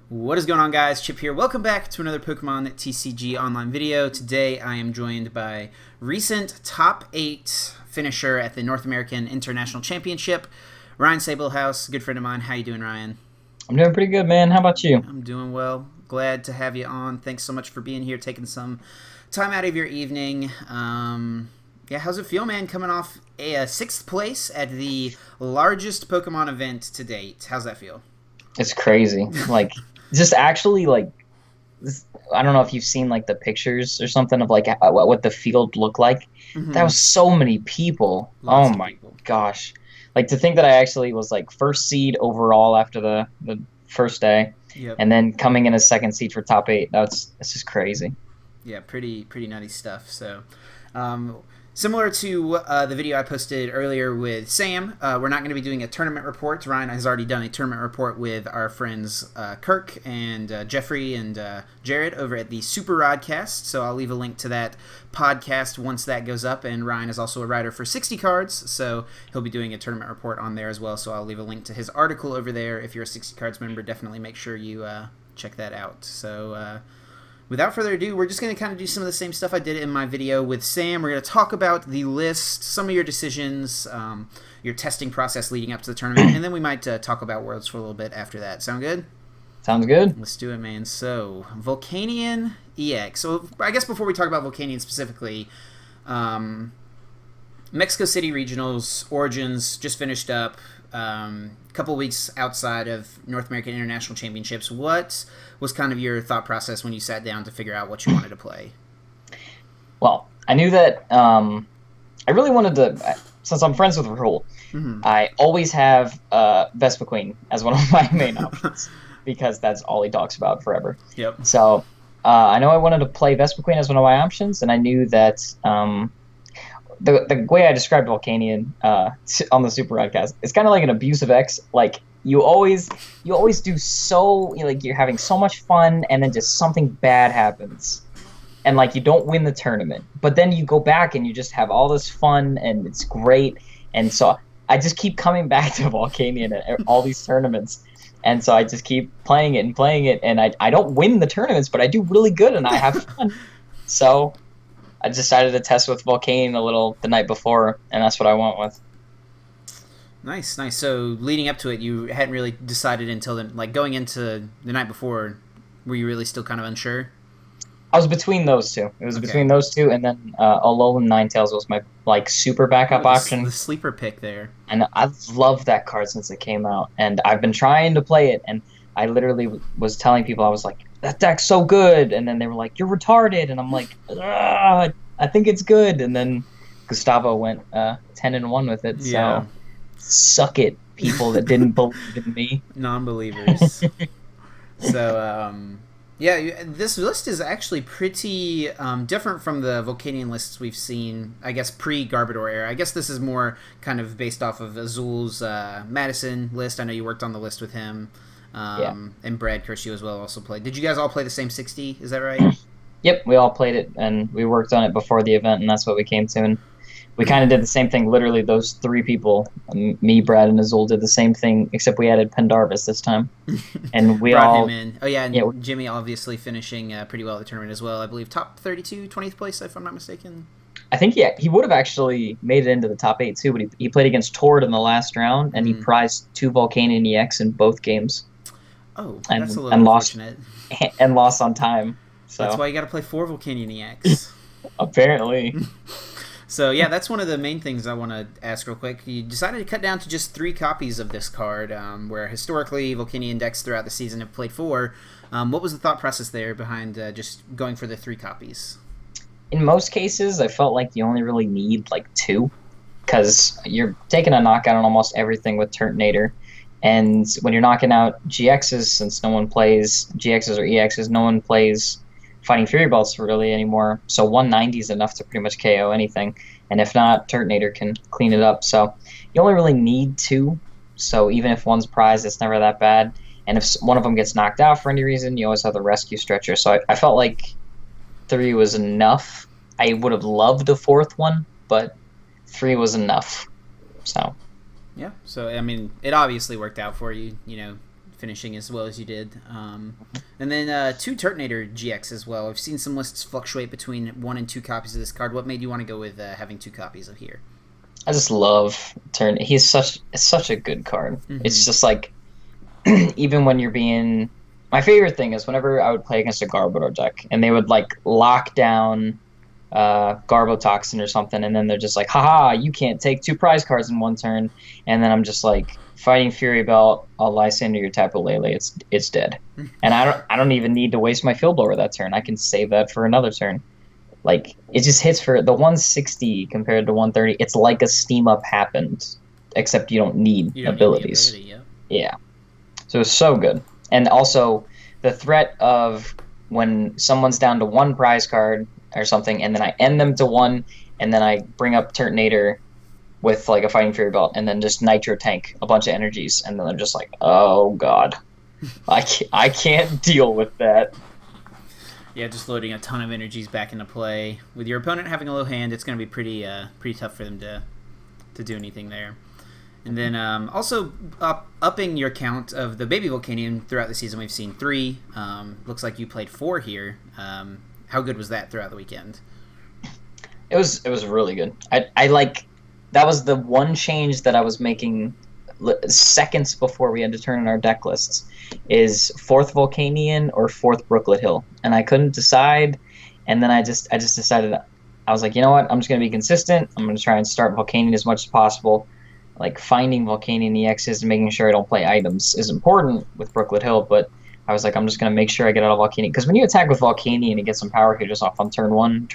What is going on, guys? Chip here. Welcome back to another Pokemon TCG online video. Today I am joined by recent top 8 finisher at the North American International Championship, Ryan Sabelhaus, good friend of mine. How you doing, Ryan? I'm doing pretty good, man. How about you? I'm doing well. Glad to have you on. Thanks so much for being here, taking some time out of your evening. Yeah, how's it feel, man, coming off a 6th place at the largest Pokemon event to date? How's that feel? It's crazy. Like, just actually, like, I don't know if you've seen, like, the pictures or something of, like, what the field looked like. Mm-hmm. That was so many people. Lots oh, of my people. gosh. Like, to think that I actually was, like, first seed overall after the first day, Yep. and then coming in as second seed for top 8, that's just crazy. Yeah, pretty nutty stuff. So, similar to the video I posted earlier with Sam, we're not going to be doing a tournament report. Ryan has already done a tournament report with our friends Kirk and Jeffrey and Jared over at the Super Rodcast. So I'll leave a link to that podcast once that goes up. And Ryan is also a writer for 60 Cards, so he'll be doing a tournament report on there as well. So I'll leave a link to his article over there. If you're a 60 Cards member, definitely make sure you check that out. So without further ado, we're just going to kind of do some of the same stuff I did in my video with Sam. We're going to talk about the list, some of your decisions, your testing process leading up to the tournament, and then we might talk about Worlds for a little bit after that. Sound good? Sounds good. Let's do it, man. So, Volcanion EX. So, I guess before we talk about Volcanion specifically, Mexico City Regionals, Origins just finished up. Couple weeks outside of North American International Championships. What was kind of your thought process when you sat down to figure out what you wanted to play? Well, I knew that I really wanted to, since I'm friends with Rahul, I always have Vespa Queen as one of my main options because that's all he talks about forever. Yep. So I know I wanted to play Vespa Queen as one of my options, and I knew that the way I described Volcanion on the Super Broadcast, it's kind of like an abusive ex. Like you always do so, like you're having so much fun, and then just something bad happens, and like you don't win the tournament. But then you go back and you just have all this fun, and it's great. And so I just keep coming back to Volcanion at all these tournaments, and so I just keep playing it, and I don't win the tournaments, but I do really good, and I have fun. So I decided to test with Volcanion a little the night before, and that's what I went with. Nice, nice. So leading up to it, you hadn't really decided until then, like going into the night before, were you really still kind of unsure? I was between those two. It was between those two, and then Alolan Ninetales was my like super backup option. The sleeper pick there. And I've loved that card since it came out, and I've been trying to play it, and I literally was telling people, I was like, that deck's so good, and then they were like, you're retarded, and I'm like, I think it's good, and then Gustavo went 10-1 with it, so yeah. Suck it, people that didn't believe in me. Non-believers. So, yeah, this list is actually pretty different from the Volcanion lists we've seen, I guess, pre-Garbodor era. I guess this is more kind of based off of Azul's Madison list. I know you worked on the list with him. Yeah. And Brad Kershaw as well also played. Did you guys all play the same 60? Is that right? Yep, we all played it, and we worked on it before the event, and that's what we came to. And we kind of did the same thing. Literally, those 3 people, me, Brad, and Azul, did the same thing, except we added Pendarvis this time. And we brought all him in. Oh, yeah, and Jimmy obviously finishing pretty well at the tournament as well. I believe top 32, 20th place, if I'm not mistaken. I think he would have actually made it into the top 8 too, but he played against Tord in the last round, and he prized 2 Volcanion EX in both games. Oh, that's a little unfortunate. And lost on time. So that's why you got to play 4 Volcanion EX. Apparently. So, yeah, that's one of the main things I want to ask real quick. You decided to cut down to just 3 copies of this card, where historically Volcanion decks throughout the season have played 4. What was the thought process there behind just going for the 3 copies? In most cases, I felt like you only really need like 2, because you're taking a knockout on almost everything with Turtonator. And when you're knocking out GXs, since no one plays GXs or EXs, no one plays Fighting Fury Belts really anymore. So 190 is enough to pretty much KO anything. And if not, Turtonator can clean it up. So you only really need 2. So even if one's prized, it's never that bad. And if one of them gets knocked out for any reason, you always have the Rescue Stretcher. So I felt like 3 was enough. I would have loved a 4th one, but 3 was enough. So yeah, so I mean, it obviously worked out for you. You know, finishing as well as you did. And then 2 Turtonator GX as well. I've seen some lists fluctuate between 1 and 2 copies of this card. What made you want to go with having 2 copies of here? I just love Turn. He's such a good card. It's just like, even when you're being... My favorite thing is whenever I would play against a Garbodor deck, and they would like lock down Garbotoxin or something, and then they're just like, haha, you can't take 2 prize cards in 1 turn, and then I'm just like, fighting Fury Belt, I'll Lysander your Tapu Lele, it's dead. And I don't even need to waste my Field Blower that turn. I can save that for another turn. Like, it just hits for the 160 compared to 130. It's like a Steam Up happened, except you don't need abilities. Need the ability, yeah. So it's so good. And also, the threat of when someone's down to 1 prize card or something, and then I end them to 1, and then I bring up Turtonator with like a Fighting Fury Belt, and then just Nitro Tank a bunch of energies, and then I'm just like, oh god, I can't deal with that. Yeah, just loading a ton of energies back into play. With your opponent having a low hand, it's going to be pretty tough for them to do anything there. And then also upping your count of the Baby Volcanion throughout the season. We've seen 3. Looks like you played 4 here. How good was that throughout the weekend? It was really good. I like, that was the one change that I was making seconds before we had to turn in our deck lists, is 4th Volcanion or 4th Brooklet Hill, and I couldn't decide. And then I just decided, I was like, you know what, I'm just gonna be consistent. I'm gonna try and start Volcanion as much as possible. Like, finding Volcanion EXs and making sure I don't play items is important with Brooklet Hill, but I was like, I'm just going to make sure I get out of Volcanion. Because when you attack with Volcanion and get some power hitters off on turn 1,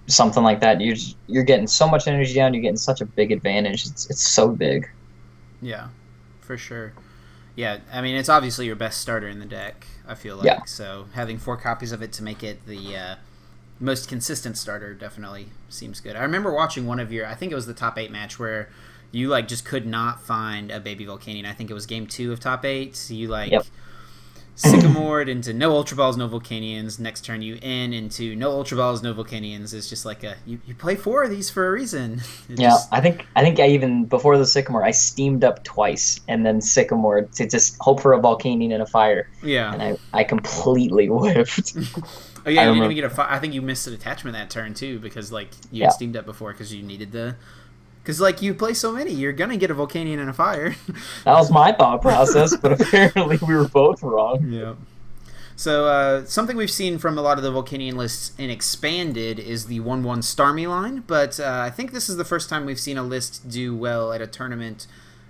something like that, you're getting so much energy down, you're getting such a big advantage. It's so big. Yeah, for sure. Yeah, I mean, it's obviously your best starter in the deck, I feel like. Yeah. So having 4 copies of it to make it the most consistent starter definitely seems good. I remember watching one of your, I think it was the top 8 match, where you like just could not find a Baby Volcanion. I think it was game 2 of top 8. You like Sycamored into no Ultra Balls, no Volcanions. Next turn you into no Ultra Balls, no Volcanions. It's just like you play 4 of these for a reason. I think I even before the Sycamore, I steamed up twice and then Sycamored to just hope for a Volcanion and a fire. Yeah. And I completely whiffed. Oh yeah, you didn't even get I think you missed an attachment that turn too, because like you had steamed up before because you needed because like you play so many, you're gonna get a Volcanion and a fire. That was my thought process, but apparently we were both wrong. Yeah. So something we've seen from a lot of the Volcanion lists in Expanded is the 1/1 Starmie line, but I think this is the first time we've seen a list do well at a tournament.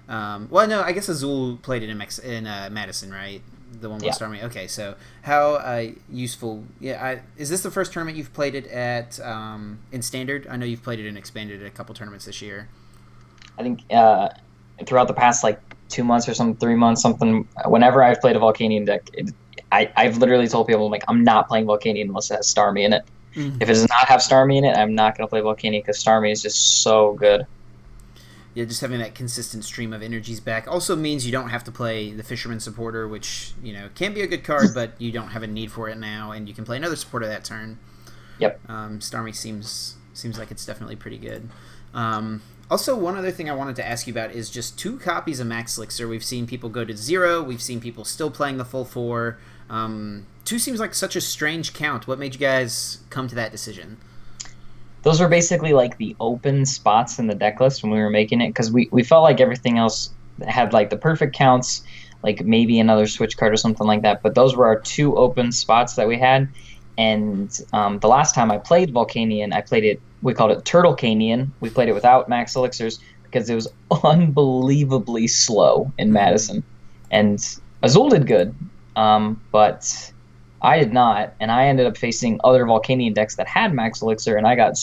Well, no, I guess Azul played it in Madison, right? The 1/1 Starmie. Okay, so how useful? Yeah, is this the first tournament you've played it at in Standard? I know you've played it in Expanded at a couple tournaments this year. I think throughout the past like 2 months or 3 months, something. Whenever I've played a Volcanion deck, I've literally told people, like, I'm not playing Volcanion unless it has Starmie in it. If it does not have Starmie in it, I'm not gonna play Volcanion because Starmie is just so good. Yeah, just having that consistent stream of energies back also means you don't have to play the Fisherman Supporter, which, can be a good card, but you don't have a need for it now, and you can play another supporter that turn. Yep. Starmie seems like it's definitely pretty good. Also, one other thing I wanted to ask you about is just 2 copies of Max Elixir. We've seen people go to 0. We've seen people still playing the full 4. 2 seems like such a strange count. What made you guys come to that decision? Those were basically like the open spots in the deck list when we were making it, because we felt like everything else had like the perfect counts, like maybe another switch card or something like that. But those were our 2 open spots that we had. And the last time I played Volcanion, we called it Turtlecanion. We played it without Max Elixirs because it was unbelievably slow in Madison. And Azul did good, but I did not, and I ended up facing other Volcanion decks that had Max Elixir, and I got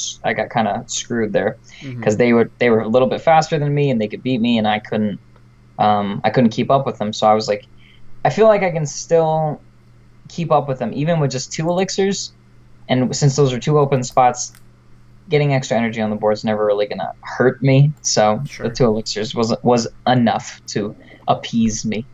kind of screwed there because they were a little bit faster than me and they could beat me, and I couldn't keep up with them. So I was like, I feel like I can still keep up with them even with just 2 elixirs, and since those are 2 open spots, getting extra energy on the board is never really gonna hurt me. So the 2 elixirs was enough to appease me.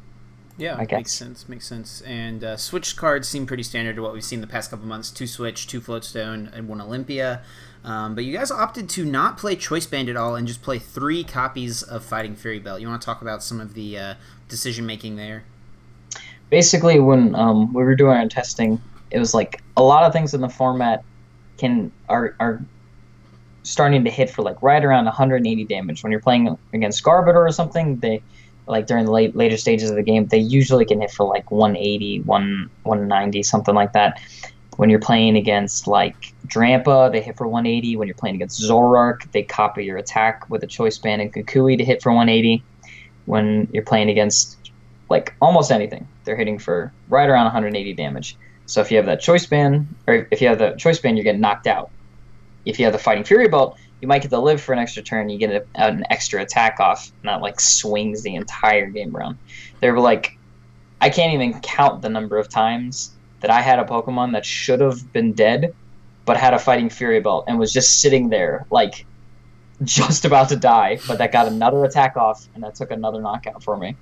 Yeah, I makes guess. sense. Makes sense. And switch cards seem pretty standard to what we've seen the past couple months: 2 switch, 2 floatstone, and 1 Olympia. But you guys opted to not play Choice Band at all and just play 3 copies of Fighting Fury Belt. You want to talk about some of the decision making there? Basically, when we were doing our testing, it was like a lot of things in the format are starting to hit for like right around 180 damage. When you're playing against Garbodor or something, they like during the later stages of the game, they usually can hit for like 180, 190, something like that. When you're playing against like Drampa, they hit for 180. When you're playing against Zoroark, they copy your attack with a Choice Band and Kukui to hit for 180. When you're playing against like almost anything, they're hitting for right around 180 damage. So if you have that Choice Band, or if you have the Choice Band, you're getting knocked out. If you have the Fighting Fury Belt, you might get to live for an extra turn. You get an extra attack off, and that like swings the entire game around. They were like, I can't even count the number of times that I had a Pokemon that should have been dead, but had a Fighting Fury Belt and was just sitting there like just about to die, but that got another attack off, and that took another knockout for me.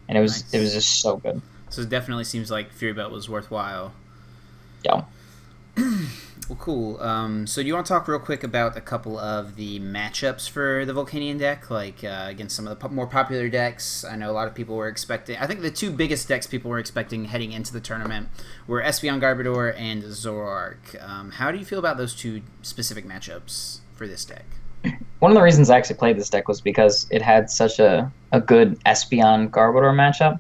And it was just so good. So it definitely seems like Fury Belt was worthwhile. Yeah. Well, cool. So do you want to talk real quick about a couple of the matchups for the Volcanion deck, like against some of the more popular decks? I know a lot of people were expecting. I think the 2 biggest decks people were expecting heading into the tournament were Espeon Garbodor and Zoroark. How do you feel about those 2 specific matchups for this deck? One of the reasons I actually played this deck was because it had such a good Espeon Garbodor matchup.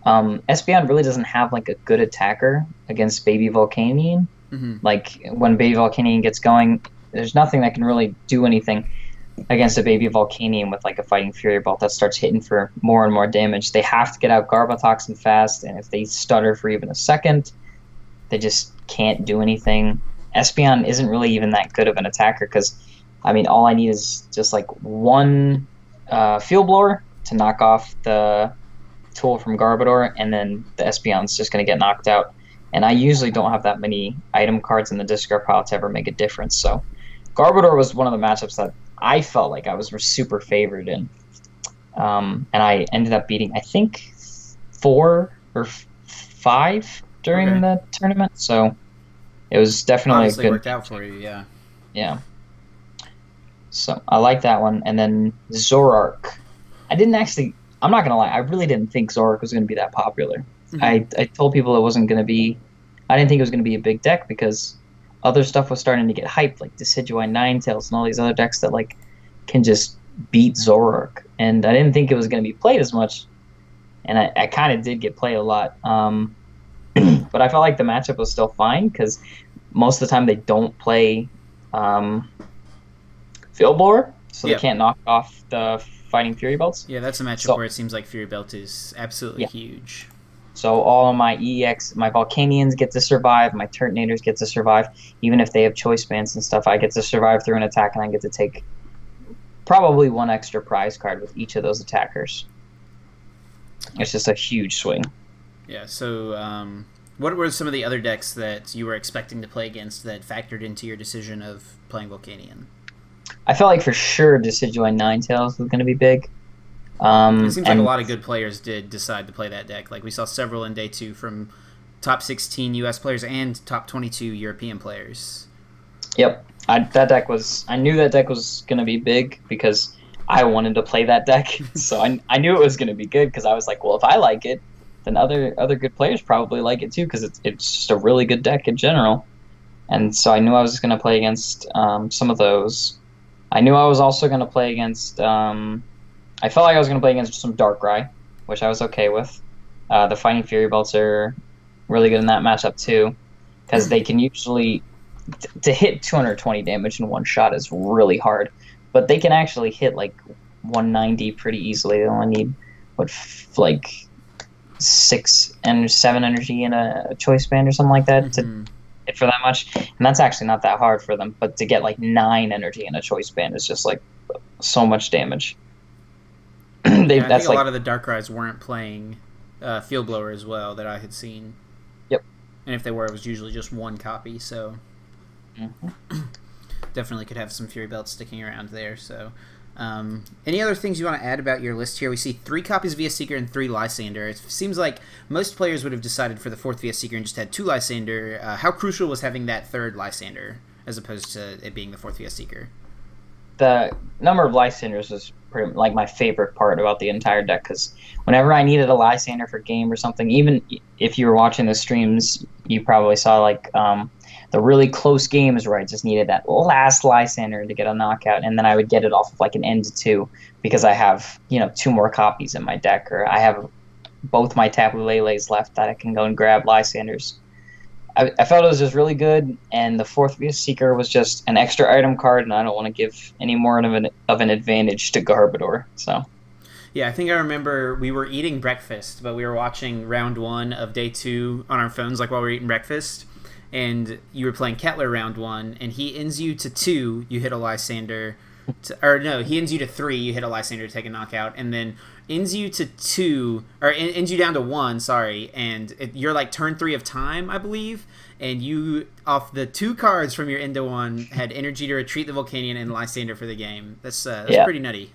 Espeon really doesn't have like a good attacker against Baby Volcanion. Mm-hmm. Like when Baby Volcanion gets going, there's nothing that can really do anything against a Baby Volcanion with like a Fighting Fury Belt that starts hitting for more and more damage. They have to get out Garbotoxin fast, and if they stutter for even a second, they just can't do anything. Espeon isn't really even that good of an attacker because, I mean, all I need is just like one Field Blower to knock off the tool from Garbodor, and then the Espeon's just going to get knocked out. And I usually don't have that many item cards in the discard pile to ever make a difference. So Garbodor was one of the matchups that I felt like I was super favored in. And I ended up beating, I think, 4 or 5 during the tournament. So it was definitely Obviously a good. Worked out for you, yeah. Yeah. So I like that one. And then Zoroark. I'm not going to lie, I really didn't think Zoroark was going to be that popular. Mm-hmm. I told people it wasn't going to be... I didn't think it was going to be a big deck because other stuff was starting to get hyped, like Decidueye Ninetales and all these other decks that like can just beat Zoroark. And I didn't think it was going to be played as much. And I kind of did get played a lot. But I felt like the matchup was still fine because most of the time they don't play Field Blower, so they can't knock off the Fighting Fury Belts. Yeah, that's a matchup where it seems like Fury Belt is absolutely huge. So all of my EX, my Volcanions get to survive, my Turtonators get to survive. Even if they have Choice Bands and stuff, I get to survive through an attack, and I get to take probably 1 extra prize card with each of those attackers. It's just a huge swing. Yeah, so what were some of the other decks that you were expecting to play against that factored into your decision of playing Volcanion? I felt like for sure Decidueye Ninetales was going to be big. It seems like a lot of good players did decide to play that deck. Like we saw several in day 2 from top 16 U.S. players and top 22 European players. Yep, I knew that deck was going to be big because I wanted to play that deck. So I knew it was going to be good because I was like, well, if I like it, then other good players probably like it too because it's just a really good deck in general. And so I knew I was going to play against some of those. I knew I was also going to play against... I felt like I was going to play against some Darkrai, which I was okay with. The Fighting Fury Belts are really good in that matchup too, because they can usually... to hit 220 damage in one shot is really hard, but they can actually hit like 190 pretty easily. They only need, like 6 and 7 energy in a Choice Band or something like that to hit for that much. And that's actually not that hard for them, but to get like 9 energy in a Choice Band is just like so much damage. I think a lot of the Darkrai's weren't playing Field Blower as well that I had seen. Yep. And if they were, it was usually just 1 copy, so definitely could have some Fury Belts sticking around there. So Any other things you want to add about your list here? We see 3 copies of VS Seeker and 3 Lysander. It seems like most players would have decided for the 4th VS Seeker and just had 2 Lysander. How crucial was having that 3rd Lysander as opposed to it being the 4th VS Seeker? The number of Lysanders was pretty like my favorite part about the entire deck, because whenever I needed a Lysander for game or something, even if you were watching the streams, you probably saw like the really close games where I just needed that last Lysander to get a knockout, and then I would get it off of like an end to 2 because I have 2 more copies in my deck, or I have both my Tapu Leles left that I can go and grab Lysanders. I felt it was just really good, and the 4th VS Seeker was just an extra item card, and I don't want to give any more of an advantage to Garbodor. So, yeah, I think I remember we were eating breakfast, but we were watching round 1 of day 2 on our phones, like while we were eating breakfast, and you were playing Kettler round 1, and he ends you to 2, you hit a Lysander, or no, he ends you to 3, you hit a Lysander to take a knockout, and then ends you to 2, or ends you down to 1, sorry, and you're like turn 3 of time, I believe, and you, off the 2 cards from your end to 1, had energy to retreat the Volcanion and Lysander for the game. That's pretty nutty.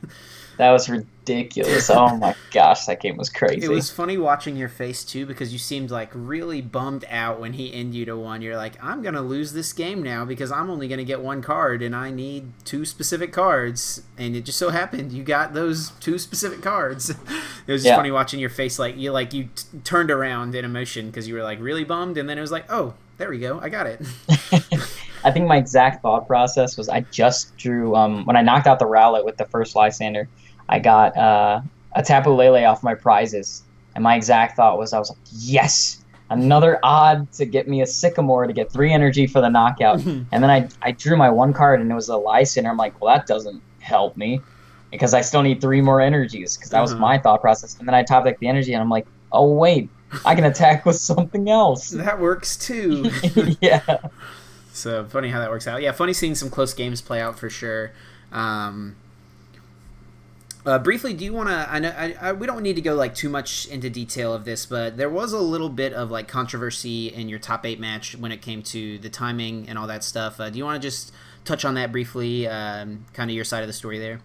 That was ridiculous. Oh my gosh, that game was crazy. It was funny watching your face too, because you seemed like really bummed out when he ended you to 1. You're like, I'm gonna lose this game now because I'm only gonna get 1 card and I need 2 specific cards, and it just so happened you got those 2 specific cards. It was just funny watching your face, like you turned around in emotion because you were like really bummed, and then it was like, oh, there we go, I got it. I think my exact thought process was I just drew when I knocked out the Rowlet with the first Lysander, I got a Tapu Lele off my prizes, and my exact thought was, I was like, yes, another odd to get me a Sycamore to get 3 energy for the knockout. And then I drew my 1 card, and it was a Lysander. I'm like, well, that doesn't help me because I still need 3 more energies, because that was my thought process. And then I top deck the energy, and I'm like, oh, wait, I can attack with something else. That works too. Yeah. So funny how that works out. Yeah, funny seeing some close games play out for sure. Briefly, do you want to? I know we don't need to go like too much into detail of this, but there was a little bit of like controversy in your top 8 match when it came to the timing and all that stuff. Do you want to just touch on that briefly? Kind of your side of the story there.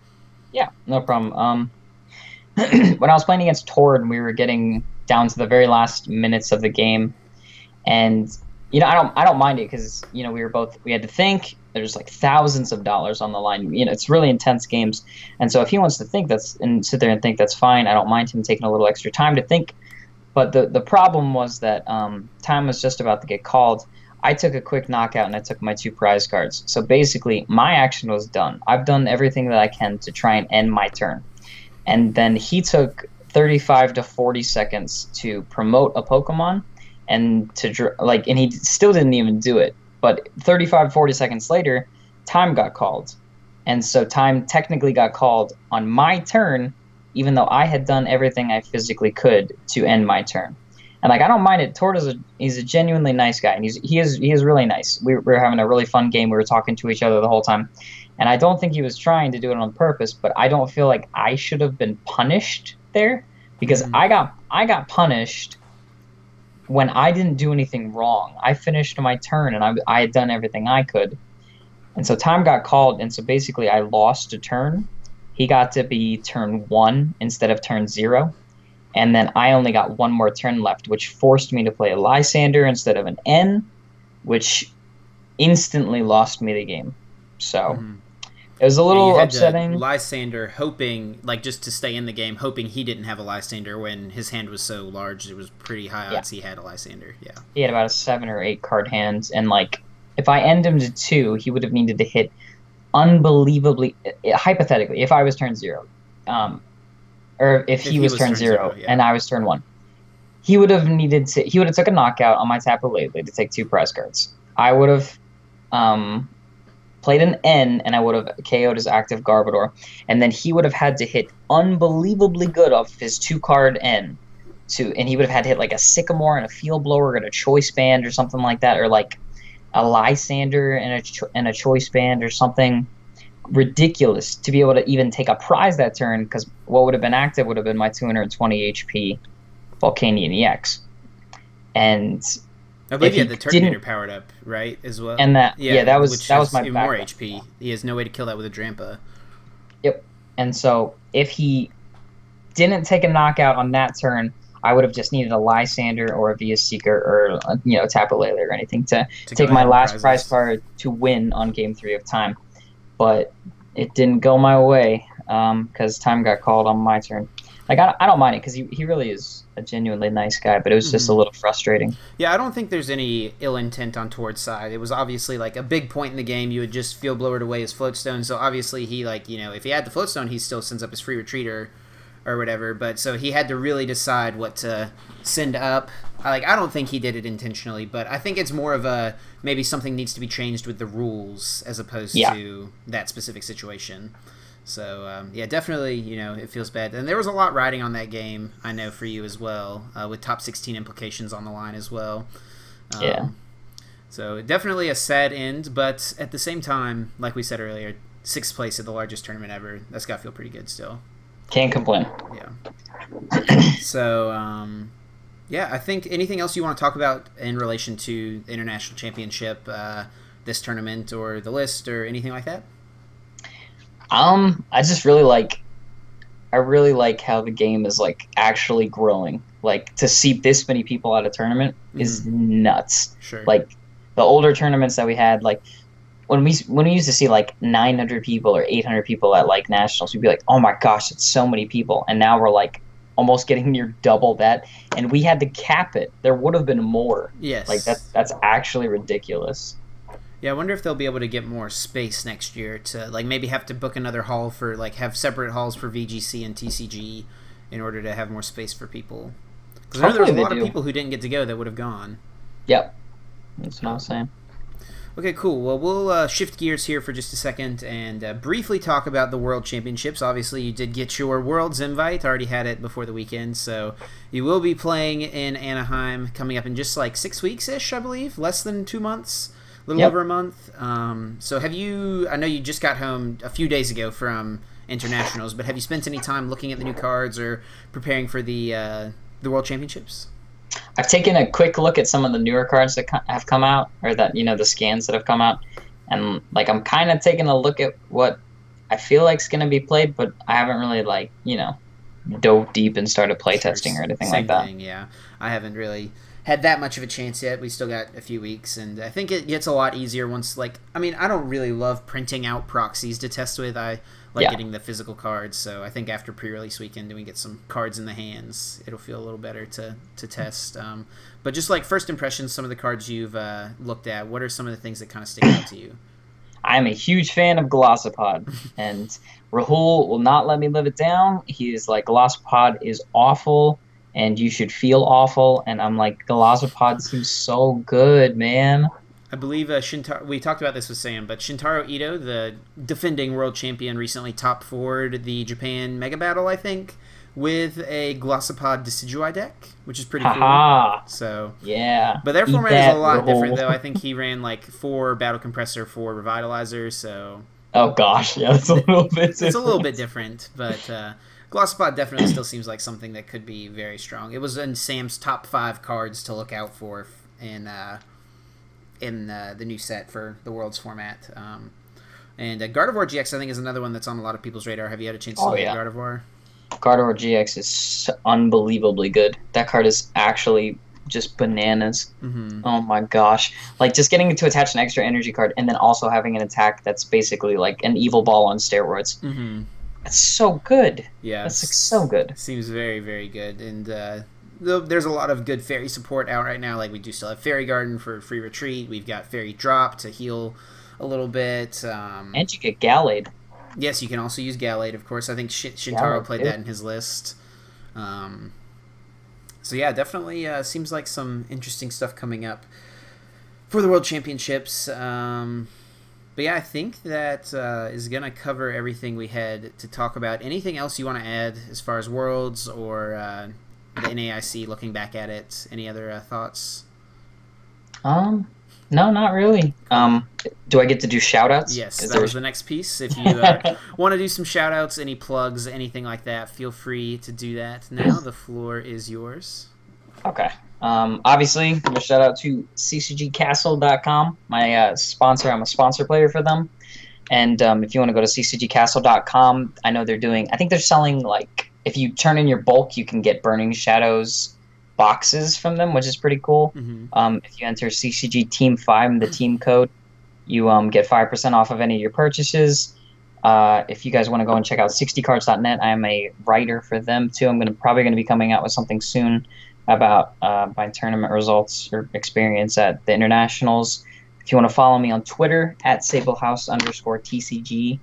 Yeah, no problem. When I was playing against Tord, we were getting down to the very last minutes of the game, and I don't mind it because we had to think. There's like thousands of dollars on the line. It's really intense games, and so if he wants to think and sit there and think, that's fine. I don't mind him taking a little extra time to think. But the problem was that time was just about to get called. I took a quick knockout and I took my 2 prize cards. So basically, my action was done. I've done everything that I can to try and end my turn, and then he took 35 to 40 seconds to promote a Pokemon, and and he still didn't even do it. But 35, 40 seconds later, time got called. And so time technically got called on my turn, even though I had done everything I physically could to end my turn. And I don't mind it. Tord he's a genuinely nice guy, and he is really nice. We were having a really fun game. We were talking to each other the whole time. And I don't think he was trying to do it on purpose, but I don't feel like I should have been punished there, because I got punished when I didn't do anything wrong. I finished my turn, and I had done everything I could. And so time got called, and so basically I lost a turn. He got to be turn 1 instead of turn 0. And then I only got 1 more turn left, which forced me to play a Lysander instead of an N, which instantly lost me the game. So it was a little upsetting. Lysander hoping, like, just to stay in the game, hoping he didn't have a Lysander when his hand was so large. It was pretty high odds he had a Lysander. Yeah. He had about a 7 or 8 card hand, and like, if I end him to 2, he would have needed to hit unbelievably, hypothetically, if I was turn 0, or if he was turn 0 and I was turn 1, he would have took a knockout on my Tapu Lele to take 2 prize cards. I would have played an N, and I would have KO'd his active Garbodor, and then he would have had to hit unbelievably good off his 2-card N, and he would have had to hit like a Sycamore and a Field Blower and a Choice Band or something like that, or like a Lysander and a Choice Band or something ridiculous to be able to even take a prize that turn, because what would have been active would have been my 220 HP Volcanion EX. And I believe he had the Turtonator powered up, right, as well. And that was my even more HP. He has no way to kill that with a Drampa. Yep. And so if he didn't take a knockout on that turn, I would have just needed a Lysander or a Via Seeker or Tapu Lele or anything to go take my ahead and last prize us. card to win on game 3 of time. But it didn't go my way because time got called on my turn. Like I don't mind it because he really is a genuinely nice guy, but it was just a little frustrating. Yeah, I don't think there's any ill intent on Tord's side. It was obviously like a big point in the game. You would just field blowered away his floatstone. So obviously he if he had the floatstone, he still sends up his free retreater or whatever. But so he had to really decide what to send up. I don't think he did it intentionally, but I think it's more of a maybe something needs to be changed with the rules as opposed to that specific situation. So, yeah, definitely, it feels bad. And there was a lot riding on that game, I know, for you as well, with top 16 implications on the line as well. Yeah. So, definitely a sad end, but at the same time, like we said earlier, 6th place at the largest tournament ever. That's got to feel pretty good still. Can't complain. Yeah. So, yeah, I think anything else you want to talk about in relation to the International Championship, this tournament, or the list, or anything like that? I just really like how the game is actually growing. Like to see this many people at a tournament is nuts. Sure. Like the older tournaments that we had, like when we used to see 900 people or 800 people at nationals, we'd be like, oh my gosh, it's so many people. And now we're almost getting near double that, and we had to cap it. There would have been more. Yes. That's actually ridiculous. Yeah, I wonder if they'll be able to get more space next year to maybe have to book another hall for have separate halls for VGC and TCG in order to have more space for people. Because I know there was a lot of people who didn't get to go that would have gone. Yep, that's what I was saying. Okay, cool. Well, we'll shift gears here for just a second and briefly talk about the World Championships. Obviously, you did get your Worlds invite. Already had it before the weekend, so you will be playing in Anaheim coming up in just 6 weeks-ish, I believe. Less than 2 months. A little over a month. So have you, I know you just got home a few days ago from internationals, but have you spent any time looking at the new cards or preparing for the World Championships? I've taken a quick look at some of the newer cards that have come out, or that, the scans that have come out. And I'm kind of taking a look at what I feel like is going to be played, but I haven't really dove deep and started playtesting or anything like that. Yeah. I haven't really had that much of a chance yet. We still got a few weeks, and I think it gets a lot easier once, I don't really love printing out proxies to test with. I like getting the physical cards, so I think after pre-release weekend, when we get some cards in the hands, it'll feel a little better to test. But just first impressions, some of the cards you've looked at, what are some of the things that kind of stick out to you? I'm a huge fan of Glossopod, and Rahul will not let me live it down. He is Glossopod is awful, and you should feel awful. And I'm Glossopod seems so good, man. I believe we talked about this with Sam, but Shintaro Ito, the defending world champion, recently top 4'd the Japan Mega Battle, I think, with a Glossopod Decidueye deck, which is pretty cool. So yeah, but their format is a lot different, though. I think he ran 4 Battle Compressor, 4 Revitalizer, so... Oh gosh, yeah, it's a little bit different. It's a little bit different, but... Glossopod definitely still seems like something that could be very strong. It was in Sam's top 5 cards to look out for in the new set for the Worlds format. And Gardevoir GX, I think, is another one that's on a lot of people's radar. Have you had a chance to look at Gardevoir? Gardevoir GX is unbelievably good. That card is actually just bananas. Oh my gosh. Just getting to attach an extra energy card and then also having an attack that's basically an evil ball on steroids. It's so good. Yeah, it's so good. Seems very, very good. And there's a lot of good fairy support out right now. We do still have Fairy Garden for free retreat. We've got Fairy Drop to heal a little bit. And you get Gallade. Yes, you can also use Gallade, of course. I think Shintaro played that in his list. So yeah, definitely seems like some interesting stuff coming up for the World Championships. But yeah, I think that is going to cover everything we had to talk about. Anything else you want to add as far as Worlds or the NAIC, looking back at it? Any other thoughts? No, not really. Do I get to do shout-outs? Yes, that was the next piece. If you want to do some shout-outs, any plugs, anything like that, feel free to do that now. The floor is yours. Okay. Obviously, I'm a shout out to ccgcastle.com, my sponsor. I'm a sponsor player for them. And if you want to go to ccgcastle.com, I know they're doing, I think they're selling, like, if you turn in your bulk, you can get Burning Shadows boxes from them, which is pretty cool. If you enter CCG Team 5, the team code, you get 5% off of any of your purchases. If you guys want to go and check out 60cards.net, I am a writer for them too. I'm probably going to be coming out with something soon about my tournament results or experience at the internationals. If you want to follow me on Twitter at Sabelhaus_TCG,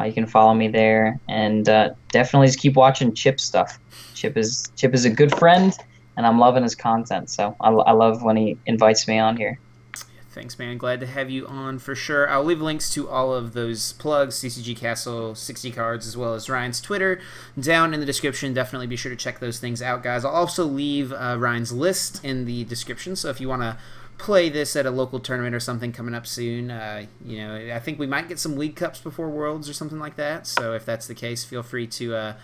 you can follow me there, and definitely just keep watching Chip stuff. Chip is a good friend, and I'm loving his content. So I love when he invites me on here. Thanks, man. Glad to have you on for sure. I'll leave links to all of those plugs, CCG Castle, 60 Cards, as well as Ryan's Twitter down in the description. Definitely be sure to check those things out, guys. I'll also leave Ryan's list in the description, so if you want to play this at a local tournament or something coming up soon, you know, I think we might get some League Cups before Worlds or something like that, so if that's the case, feel free to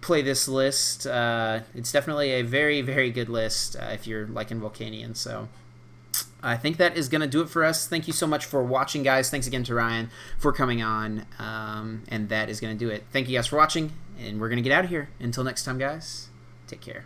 play this list. It's definitely a very, very good list if you're liking Volcanion, so I think that is going to do it for us. Thank you so much for watching, guys. Thanks again to Ryan for coming on, and that is going to do it. Thank you guys for watching, and we're going to get out of here. Until next time, guys, take care.